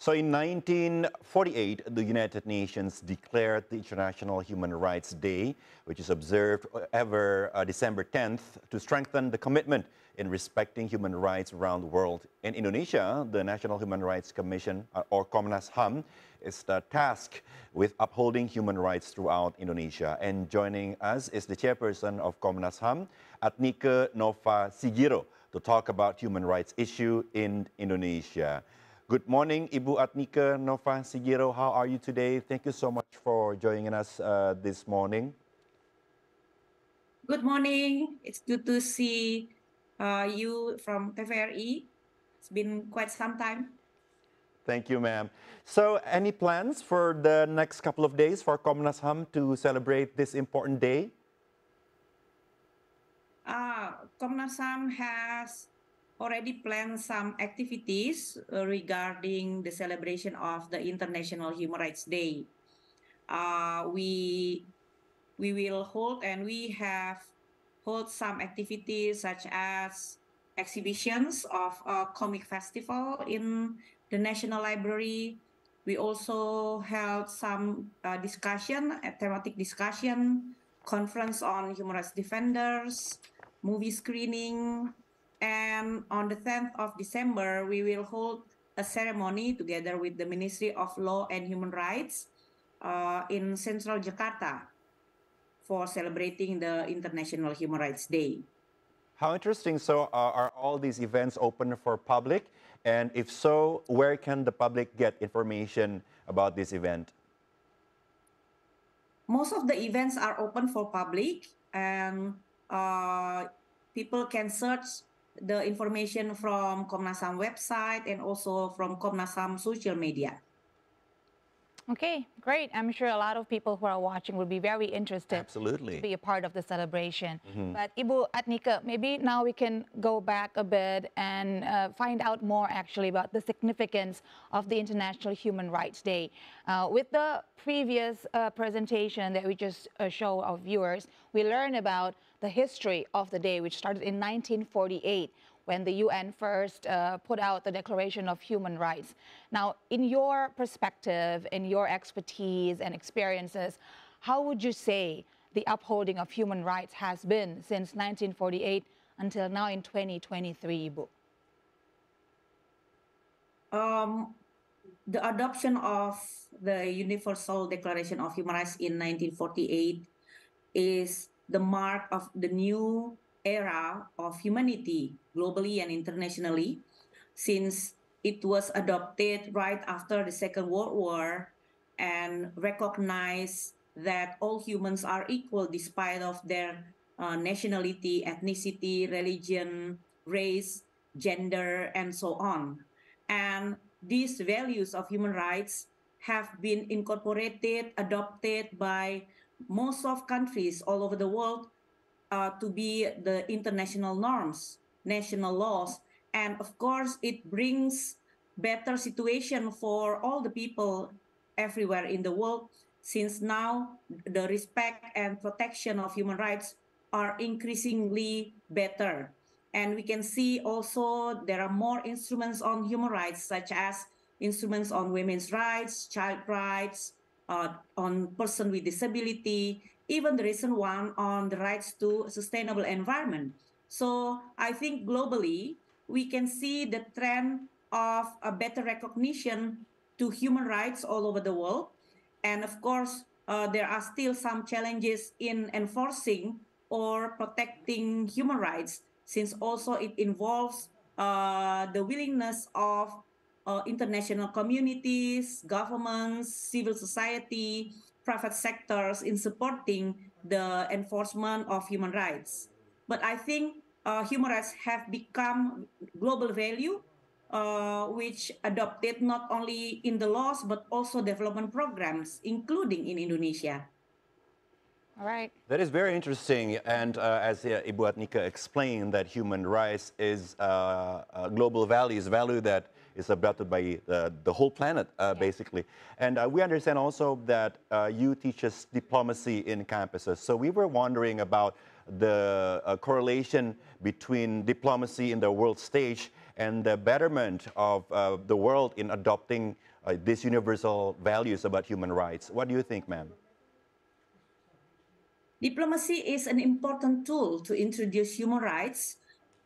So in 1948, the United Nations declared the International Human Rights Day, which is observed every December 10th, to strengthen the commitment in respecting human rights around the world. In Indonesia, the National Human Rights Commission, or Komnas HAM, is tasked with upholding human rights throughout Indonesia. And joining us is the chairperson of Komnas HAM, Atnike Nova Sigiro, to talk about human rights issue in Indonesia. Good morning, Ibu Atnike Nova Sigiro. How are you today? Thank you so much for joining us this morning. Good morning. It's good to see you from TVRI. It's been quite some time. Thank you, ma'am. So, any plans for the next couple of days for Komnas HAM to celebrate this important day? Komnas HAM has already planned some activities regarding the celebration of the International Human Rights Day. We will hold and we have hold some activities such as exhibitions of a comic festival in the National Library. We also held some discussion, a thematic discussion, conference on human rights defenders, movie screening, and on the 10th of December, we will hold a ceremony together with the Ministry of Law and Human Rights in Central Jakarta for celebrating the International Human Rights Day. How interesting. So are all these events open for public? And if so, where can the public get information about this event? Most of the events are open for public, and people can search the information from Komnas HAM website and also from Komnas HAM social media. Okay, great. I'm sure a lot of people who are watching will be very interested Absolutely. to be a part of the celebration. But Ibu Atnike, maybe now we can go back a bit and find out more actually about the significance of the International Human Rights Day. With the previous presentation that we just show our viewers, we learned about the history of the day, which started in 1948. When the UN first put out the Declaration of Human Rights. Now, in your perspective, in your expertise and experiences, how would you say the upholding of human rights has been since 1948 until now in 2023, Ibu? The adoption of the Universal Declaration of Human Rights in 1948 is the mark of the new era of humanity globally and internationally, since it was adopted right after the Second World War and recognized that all humans are equal despite of their nationality, ethnicity, religion, race, gender, and so on. And these values of human rights have been incorporated, adopted by most of countries all over the world to be the international norms, national laws. And of course, it brings better situation for all the people everywhere in the world, since now the respect and protection of human rights are increasingly better. And we can see also there are more instruments on human rights, such as instruments on women's rights, child rights, on person with disability, even the recent one on the rights to a sustainable environment. So I think globally, we can see the trend of a better recognition to human rights all over the world. And of course, there are still some challenges in enforcing or protecting human rights, since also it involves the willingness of international communities, governments, civil society, private sectors in supporting the enforcement of human rights. But I think human rights have become global value, which adopted not only in the laws, but also development programs, including in Indonesia. All right. That is very interesting. And as Ibu Atnike explained, that human rights is a global value, is a value that is adopted by the whole planet, basically. And we understand also that you teach us diplomacy in campuses. So we were wondering about the correlation between diplomacy in the world stage and the betterment of the world in adopting these universal values about human rights. What do you think, ma'am? Diplomacy is an important tool to introduce human rights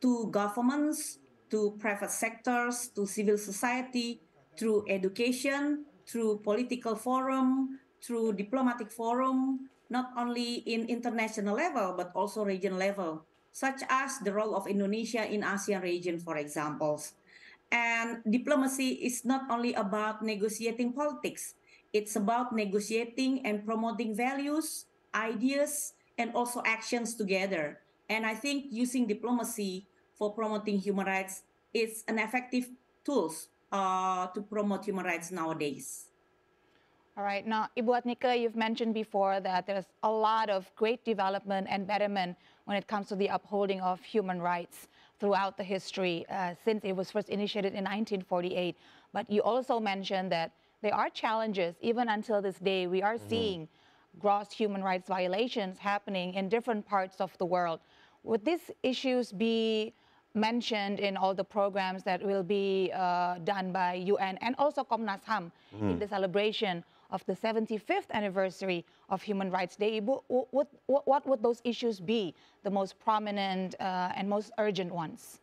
to governments, to private sectors, to civil society, through education, through political forum, through diplomatic forum, not only in international level, but also region level, such as the role of Indonesia in ASEAN region, for examples. And diplomacy is not only about negotiating politics, it's about negotiating and promoting values, ideas, and also actions together. And I think using diplomacy for promoting human rights is an effective tool to promote human rights nowadays. All right. Now, Ibu Atnika, you've mentioned before that there's a lot of great development and betterment when it comes to the upholding of human rights throughout the history since it was first initiated in 1948. But you also mentioned that there are challenges. Even until this day, we are seeing gross human rights violations happening in different parts of the world. Would these issues be mentioned in all the programs that will be done by UN and also Komnas HAM in the celebration of the 75th anniversary of Human Rights Day? What would those issues be, the most prominent and most urgent ones?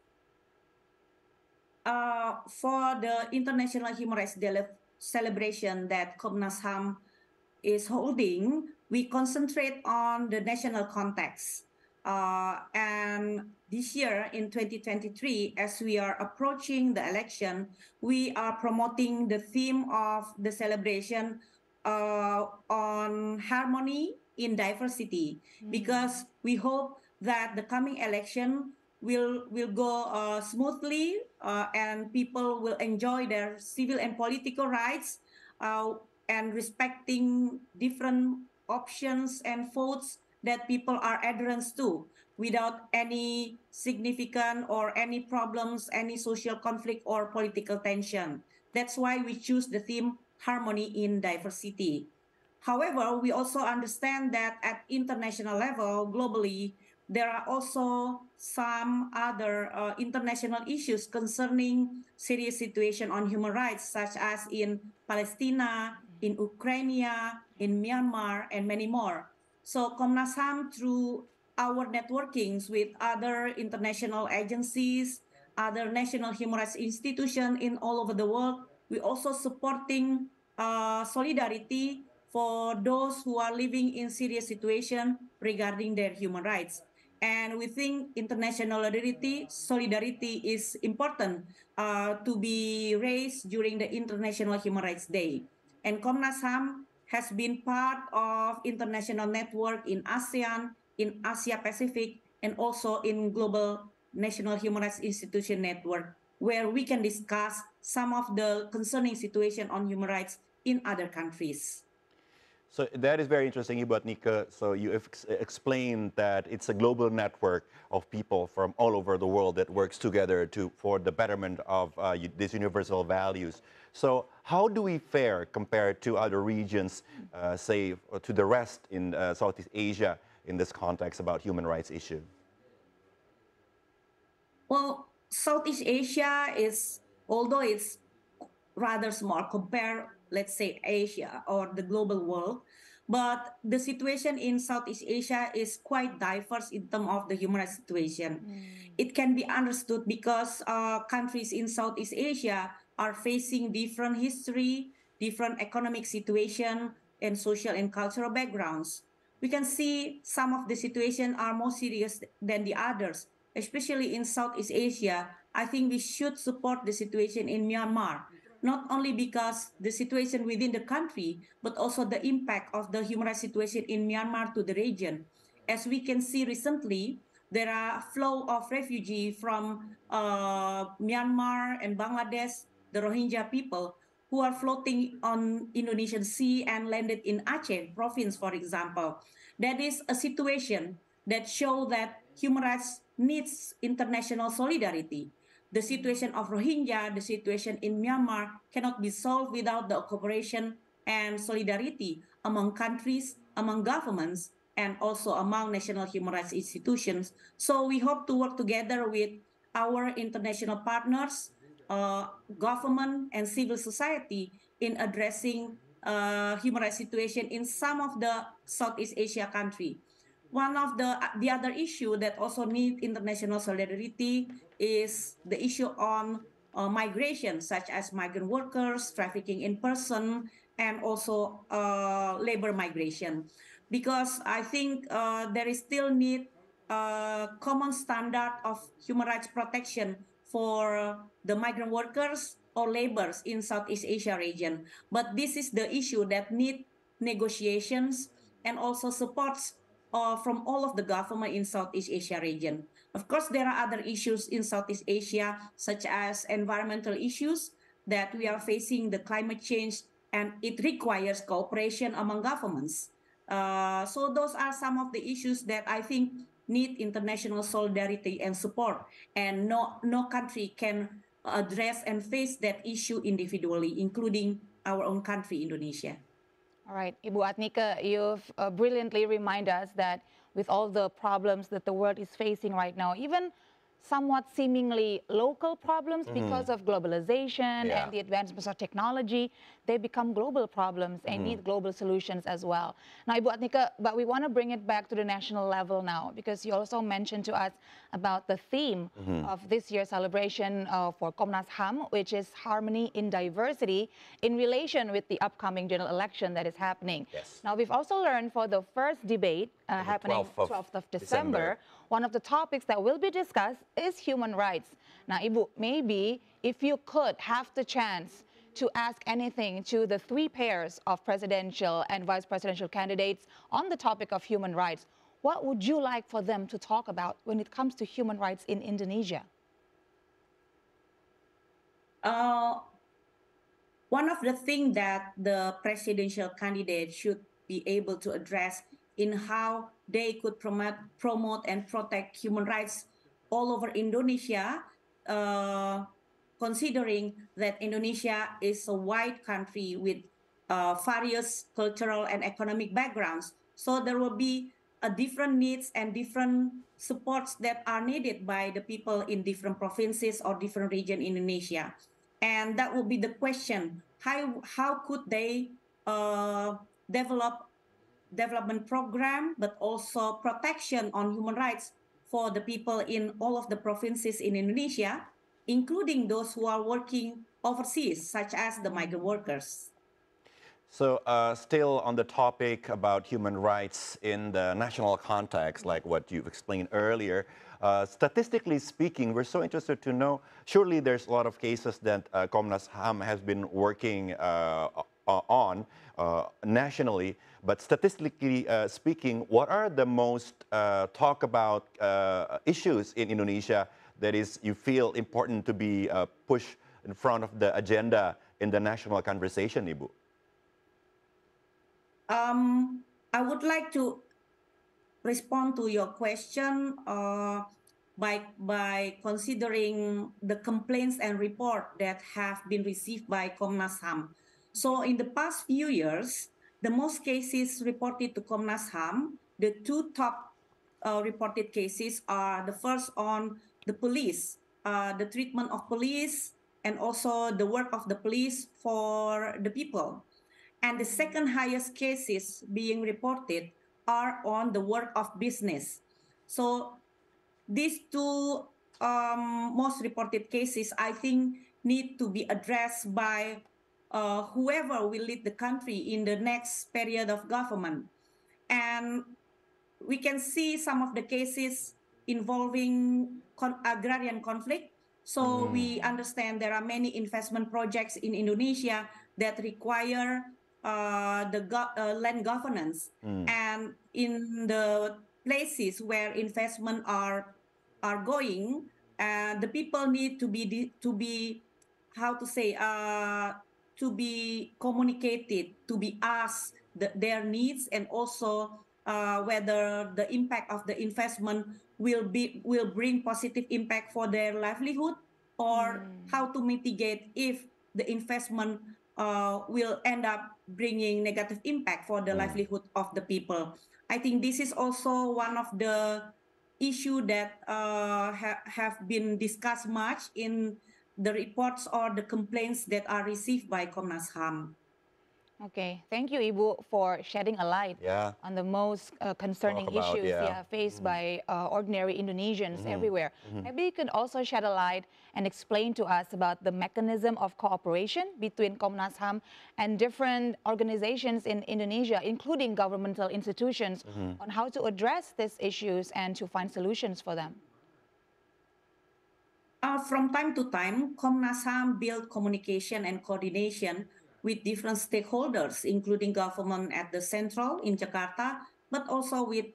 For the International Human Rights Day celebration that Komnas HAM is holding, we concentrate on the national context. And this year in 2023, as we are approaching the election, we are promoting the theme of the celebration on harmony in diversity, because we hope that the coming election will go smoothly and people will enjoy their civil and political rights and respecting different options and votes that people are adherents to without any significant or any problems, any social conflict or political tension. That's why we choose the theme harmony in diversity. However, we also understand that at international level, globally, there are also some other international issues concerning serious situation on human rights, such as in Palestine, in Ukraine, in Myanmar, and many more. So Komnas HAM, through our networkings with other international agencies, other national human rights institutions in all over the world, we also supporting solidarity for those who are living in serious situation regarding their human rights. And we think international solidarity is important to be raised during the International Human Rights Day. And Komnas HAM has been part of international network in ASEAN, in Asia Pacific, and also in Global National Human Rights Institution Network, where we can discuss some of the concerning situation on human rights in other countries. So that is very interesting, Ibu Atnika. So you explained that it's a global network of people from all over the world that works together for the betterment of these universal values. So how do we fare compared to other regions, say to the rest in Southeast Asia in this context about human rights issue? Well, Southeast Asia is, although it's rather small compared, let's say, Asia or the global world, but the situation in Southeast Asia is quite diverse in terms of the human rights situation. It can be understood because countries in Southeast Asia are facing different history, different economic situation, and social and cultural backgrounds. We can see some of the situation are more serious than the others, especially in Southeast Asia. I think we should support the situation in Myanmar, not only because the situation within the country, but also the impact of the human rights situation in Myanmar to the region. As we can see recently, there are flow of refugees from Myanmar and Bangladesh, the Rohingya people, who are floating on Indonesian Sea and landed in Aceh province, for example. That is a situation that shows that human rights needs international solidarity. The situation of Rohingya, the situation in Myanmar cannot be solved without the cooperation and solidarity among countries, among governments, and also among national human rights institutions. So we hope to work together with our international partners, government, and civil society in addressing human rights situation in some of the Southeast Asia country. One of the other issue that also need international solidarity is the issue on migration, such as migrant workers, trafficking in person, and also labor migration. Because I think there is still need common standard of human rights protection for the migrant workers or laborers in Southeast Asia region. But this is the issue that need negotiations and also supports from all of the government in Southeast Asia region. Of course, there are other issues in Southeast Asia, such as environmental issues that we are facing the climate change, and it requires cooperation among governments. So those are some of the issues that I think need international solidarity and support, and no country can address and face that issue individually, including our own country, Indonesia. All right, Ibu Atnika, you've brilliantly reminded us that with all the problems that the world is facing right now, even somewhat seemingly local problems because of globalization Yeah. and the advancements of technology, they become global problems and need global solutions as well. Now, Ibu Atnika, but we want to bring it back to the national level now, because you also mentioned to us about the theme of this year's celebration for Komnas HAM, which is harmony in diversity in relation with the upcoming general election that is happening. Yes. Now, we've also learned for the first debate happening 12th of December, one of the topics that will be discussed is human rights. Now, Ibu, maybe if you could have the chance to ask anything to the three pairs of presidential and vice presidential candidates on the topic of human rights, what would you like for them to talk about when it comes to human rights in Indonesia? One of the things that the presidential candidate should be able to address in how they could promote and protect human rights all over Indonesia, considering that Indonesia is a wide country with various cultural and economic backgrounds. So there will be different needs and different supports that are needed by the people in different provinces or different region in Indonesia. And that will be the question: how could they develop development program, but also protection on human rights for the people in all of the provinces in Indonesia, including those who are working overseas, such as the migrant workers. So still on the topic about human rights in the national context, like what you've explained earlier, statistically speaking, we're so interested to know, surely there's a lot of cases that Komnas HAM has been working on nationally, but statistically speaking, what are the most talk about issues in Indonesia that is you feel important to be pushed in front of the agenda in the national conversation, Ibu? I would like to respond to your question by considering the complaints and report that have been received by Komnas HAM. So in the past few years, the most cases reported to Komnas HAM, the two top reported cases are the first on the police, the treatment of police, and also the work of the police for the people. And the second highest cases being reported are on the work of business. So these two most reported cases, I think, need to be addressed by whoever will lead the country in the next period of government. And we can see some of the cases involving agrarian conflict. So we understand there are many investment projects in Indonesia that require land governance. And in the places where investment are going, the people need to be how to say to be communicated, to be asked their needs, and also whether the impact of the investment will bring positive impact for their livelihood, or how to mitigate if the investment will end up bringing negative impact for the livelihood of the people. I think this is also one of the issue that have been discussed much in the reports or the complaints that are received by Komnas HAM. Okay, thank you, Ibu, for shedding a light on the most concerning issues faced by ordinary Indonesians everywhere. Maybe you can also shed a light and explain to us about the mechanism of cooperation between Komnas HAM and different organizations in Indonesia, including governmental institutions, on how to address these issues and to find solutions for them. From time to time, Komnas HAM build communication and coordination with different stakeholders, including government at the central in Jakarta, but also with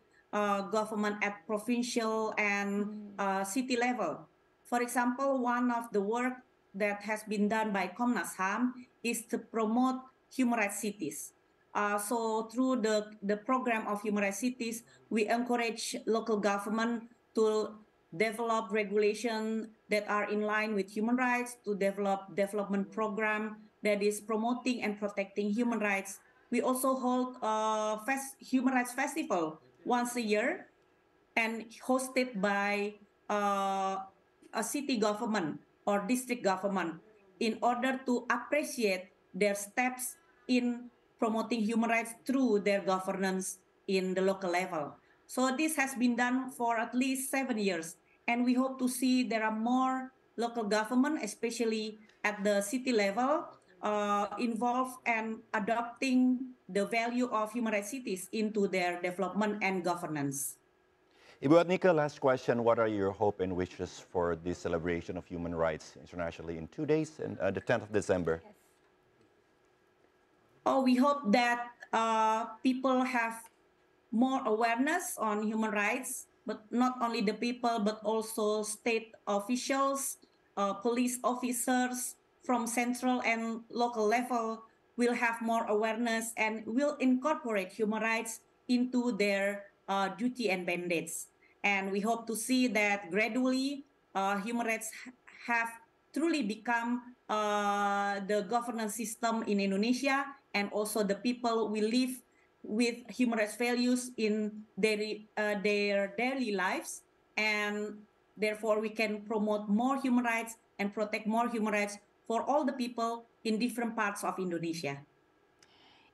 government at provincial and city level. For example, one of the work that has been done by Komnas HAM is to promote human rights cities. So through the program of human rights cities, we encourage local government to develop regulation that are in line with human rights, to develop development program that is promoting and protecting human rights. We also hold a human rights festival once a year and hosted by a city government or district government in order to appreciate their steps in promoting human rights through their governance in the local level. So this has been done for at least 7 years, and we hope to see there are more local government, especially at the city level, involved and adopting the value of human rights cities into their development and governance. Ibu Adnika, last question. What are your hope and wishes for this celebration of human rights internationally in 2 days and the 10th of December? Yes. Oh, we hope that people have more awareness on human rights, but not only the people, but also state officials, police officers from central and local level will have more awareness and will incorporate human rights into their duty and mandates. And we hope to see that gradually human rights have truly become the governance system in Indonesia, and also the people will live with human rights values in their daily lives, and therefore we can promote more human rights and protect more human rights for all the people in different parts of Indonesia.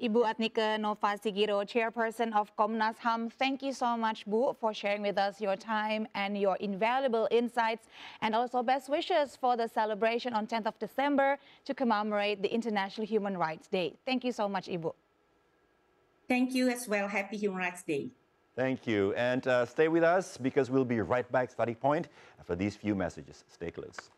Ibu Adnika Nova Sigiro, Chairperson of Komnas HAM, thank you so much, Bu, for sharing with us your time and your invaluable insights, and also best wishes for the celebration on 10th of December to commemorate the International Human Rights Day. Thank you so much, Ibu. Thank you as well. Happy Human Rights Day. Thank you. And stay with us because we'll be right back, Starting Point, after these few messages. Stay close.